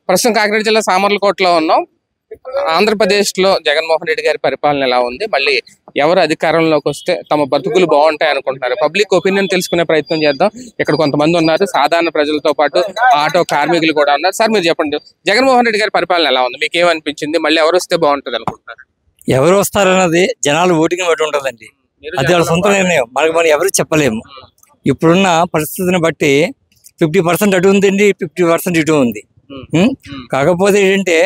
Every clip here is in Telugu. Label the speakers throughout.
Speaker 1: ప్రస్తుతం కాకినాడ జిల్లా సామర్లకోటలో ఉన్నాం. ఆంధ్రప్రదేశ్లో జగన్మోహన్ రెడ్డి గారి పరిపాలన ఎలా ఉంది, మళ్ళీ ఎవరు అధికారంలోకి వస్తే తమ బతుకులు బాగుంటాయి అనుకుంటున్నారు? పబ్లిక్ ఒపీనియన్ తెలుసుకునే ప్రయత్నం చేద్దాం. ఇక్కడ కొంతమంది ఉన్నారు, సాధారణ ప్రజలతో పాటు ఆటో కార్మికులు కూడా ఉన్నారు. సార్ మీరు చెప్పండి, జగన్మోహన్ రెడ్డి గారి పరిపాలన ఎలా ఉంది, మీకు ఏమనిపించింది, మళ్ళీ ఎవరు వస్తే బాగుంటుంది అనుకుంటున్నారు?
Speaker 2: ఎవరు వస్తారన్నది జనాలు ఓటింగ్ బట్టి ఉంటుందండి. అది వాళ్ళ సొంత నిర్ణయం, మనం ఎవరు చెప్పలేము. ఇప్పుడున్న పరిస్థితిని బట్టి 50% అటు ఉందండి, 50% ఇటు ఉంది. కాకపోతే ఏంటంటే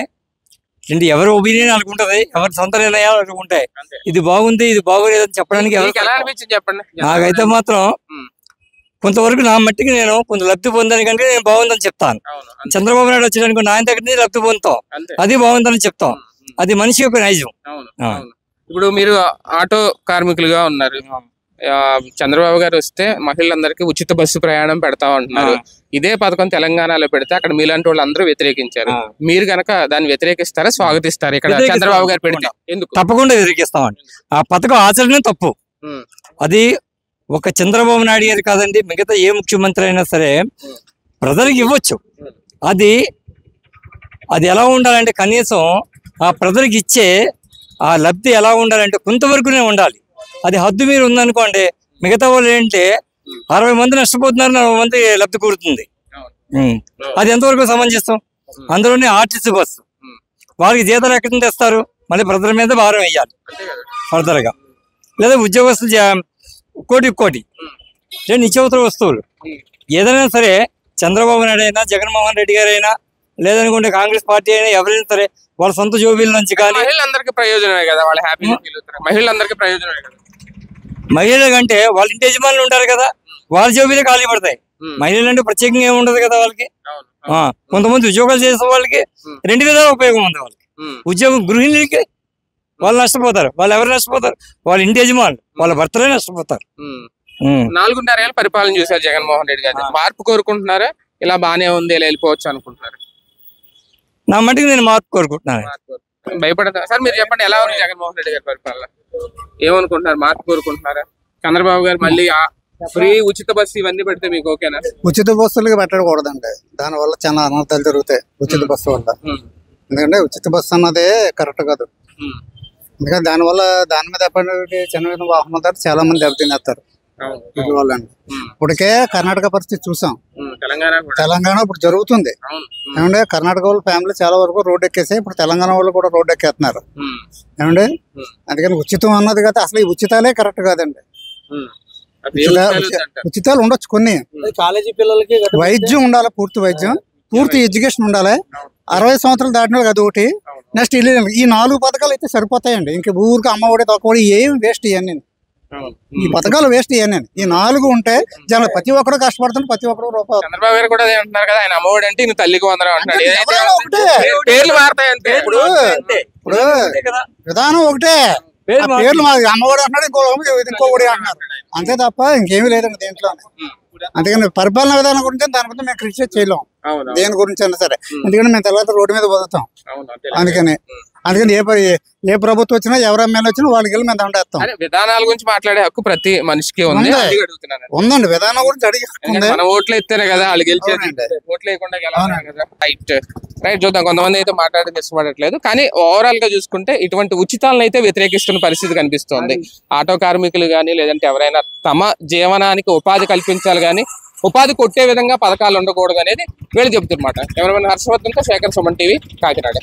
Speaker 2: ఎవరి ఒపీనియన్ అనుకుంటది, ఎవరి సొంత నిర్ణయాలు అనుకుంటాయి. ఇది బాగుంది, ఇది బాగోలేదని చెప్పడానికి
Speaker 1: చెప్పండి.
Speaker 2: నాకైతే మాత్రం కొంతవరకు నా మట్టికి నేను కొంత లబ్ధి పొందాను కనుక నేను బాగుందని చెప్తాను. చంద్రబాబు నాయుడు వచ్చేదానికి నా దగ్గర నుంచి లబ్ధి పొందుతాం, అది బాగుందని చెప్తాం. అది మనిషి యొక్క నైజం.
Speaker 1: ఇప్పుడు మీరు ఆటో కార్మికులుగా ఉన్నారు. చంద్రబాబు గారు వస్తే మహిళలందరికీ ఉచిత బస్సు ప్రయాణం పెడతా ఉంటున్నారు. ఇదే పథకం తెలంగాణలో పెడితే అక్కడ మీలాంటి వాళ్ళు అందరూ వ్యతిరేకించారు. మీరు గనక దాన్ని వ్యతిరేకిస్తారా, స్వాగతిస్తారా? ఇక్కడ చంద్రబాబు గారు పెడితే ఎందుకు?
Speaker 2: తప్పకుండా వ్యతిరేకిస్తామండి. ఆ పథకం ఆచరణ తప్పు. అది ఒక చంద్రబాబు నాయుడు గారు కాదండి, మిగతా ఏ ముఖ్యమంత్రి అయినా సరే ప్రజలకు ఇవ్వచ్చు. అది ఎలా ఉండాలంటే కనీసం ఆ ప్రజలకు ఇచ్చే ఆ లబ్ధి ఎలా ఉండాలంటే కొంతవరకునే ఉండాలి. అది హద్దు మీరు ఉందనుకోండి, మిగతా వాళ్ళు ఏంటంటే 60 మంది నష్టపోతున్నారు, 40 మంది లబ్ధి కూరుతుంది. అది ఎంతవరకు సమంజసం? అందులోనే ఆర్టీసీ బస్సు వాళ్ళకి జీతాలు ఎక్కడి నుంచి తెస్తారు? మళ్ళీ ప్రజల మీద భారం వేయాలి ఫర్దర్గా. లేదా ఉద్యోగస్తులు కోటి నిత్యావసర వస్తువులు ఏదైనా సరే చంద్రబాబు నాయుడు అయినా, జగన్మోహన్ రెడ్డి గారు అయినా, లేదనుకుంటే కాంగ్రెస్ పార్టీ అయినా ఎవరైనా సరే వాళ్ళ సొంత జోబీల నుంచి కానీ
Speaker 1: మహిళలందరికీ ప్రయోజనమే కదా, వాళ్ళ హ్యాపీగా ఫీల్ అవుతారు. మహిళలందరికీ ప్రయోజనమే కదా.
Speaker 2: మహిళల కంటే వాళ్ళ ఇంటి యజమానులు ఉంటారు కదా, వాళ్ళ జోబీలే ఖాళీ పడతాయి. మహిళలు అంటే ప్రత్యేకంగా ఏమి ఉండదు కదా వాళ్ళకి. కొంతమంది ఉద్యోగాలు చేసే వాళ్ళకి 2 విధాలు ఉపయోగం ఉంది. వాళ్ళకి ఉద్యోగం, గృహిణులకి వాళ్ళు నష్టపోతారు. వాళ్ళు ఎవరు నష్టపోతారు? వాళ్ళ ఇంటి యజమానులు, వాళ్ళ భర్తలే నష్టపోతారు.
Speaker 1: 4.5 ఏళ్ళ పరిపాలన చూసారు జగన్మోహన్ రెడ్డి గారు. మార్పు కోరుకుంటున్నారా, ఇలా బానే ఉంది ఇలా వెళ్ళిపోవచ్చు అనుకుంటున్నారు?
Speaker 2: నా మటుకు నేను మార్పు కోరుకుంటున్నాను.
Speaker 1: భయపడతా సార్, మీరు చెప్పండి, ఎలా ఉంది జగన్మోహన్ రెడ్డి గారి పరిపాలన? ఏమనుకుంటున్నారు, మార్పు కోరుకుంటున్నారా? చంద్రబాబు గారు మళ్ళీ ఫ్రీ ఉచిత బస్సు ఇవన్నీ పెడితే మీకు ఓకేనా?
Speaker 3: ఉచిత బస్సులకి పెట్టకూడదండి, దాని వల్ల చాలా అనర్థాలు జరుగుతాయి ఉచిత బస్సు వల్ల. ఎందుకంటే ఉచిత బస్సు అన్నదే కరెక్ట్ కాదు. ఎందుకంటే దానివల్ల దాని మీద చిన్న వాహనం చాలా మంది దెబ్బతినేస్తారు. ఇప్పటికే కర్ణాటక పరిస్థితి చూసాం, తెలంగాణ ఇప్పుడు జరుగుతుంది. ఏమంటే కర్ణాటక వాళ్ళ ఫ్యామిలీ చాలా వరకు రోడ్డు ఎక్కేసి ఇప్పుడు తెలంగాణ వాళ్ళు కూడా రోడ్డు ఎక్కేస్తున్నారు. ఏమంటే అందుకని ఉచితం అన్నది కదా, అసలు ఈ ఉచితాలే కరెక్ట్ కాదండి. ఉచితాలు ఉండొచ్చు కొన్ని,
Speaker 2: కాలేజీ పిల్లలకి
Speaker 3: వైద్యం ఉండాలి, పూర్తి వైద్యం, పూర్తి ఎడ్యుకేషన్ ఉండాలి. 60 సంవత్సరాలు దాటిన అది ఒకటి. నెక్స్ట్ ఈ 4 పథకాలు అయితే సరిపోతాయండి. ఇంక ఊరికి అమ్మఒడి తక్కువ ఏమి వేస్ట్ ఇవన్నీ, ఈ పథకాలు వేస్ట్ ఇవన్నీ. ఈ 4 ఉంటే జనం ప్రతి ఒక్కరు కష్టపడుతుంది, ప్రతి ఒక్కరు రూపాయలు.
Speaker 1: చంద్రబాబు గారు కూడా అంటున్నారు కదా, ఆయన అమ్మఒడి అంటే ఇన్ని తల్లికి 100 అంటున్నాడు. పేర్లు మారుతాయి అంతే. ఇప్పుడు విధానం ఒకటే, పేర్లు అమ్మఒడి అంటున్నాడు, ఇంకోటి అంటున్నారు, అంతే తప్ప ఇంకేమీ లేదండి దీంట్లో. అందుకని పరిపాలన విధానం గురించి దాని గురించి మేము క్రిటిసైజ్ చేయలేం, దేని గురించి అయినా సరే. ఎందుకంటే మేము తర్వాత రోడ్డు మీద పోతాం. అందుకని ఏ ప్రభుత్వం వచ్చినా, ఎవరు ఎమ్మెల్యే వచ్చినా వాళ్ళకి వెళ్ళి మేము దండేస్తాం. విధానాల గురించి మాట్లాడే హక్కు ప్రతి మనిషికి
Speaker 3: ఉందండి. విధానం గురించి అడిగి
Speaker 1: మన ఓట్లు ఇస్తేనే కదా వాళ్ళు గెలిచేది, ఓట్లు వేయకుండా రైట్. చూద్దాం, కొంతమంది అయితే మాట్లాడేది ఇష్టపడట్లేదు. కానీ ఓవరాల్ గా చూసుకుంటే ఇటువంటి ఉచితాలను అయితే వ్యతిరేకిస్తున్న పరిస్థితి కనిపిస్తోంది. ఆటో కార్మికులు కానీ, లేదంటే ఎవరైనా తమ జీవనానికి ఉపాధి కల్పించాలి కానీ ఉపాధి కొట్టే విధంగా పథకాలు ఉండకూడదు అనేది వీళ్ళు చెబుతున్నమాట. కెమెరామెన్ హర్షవర్ధన్తో శేఖర్, సుమన్ టీవీ, కాకినాడ.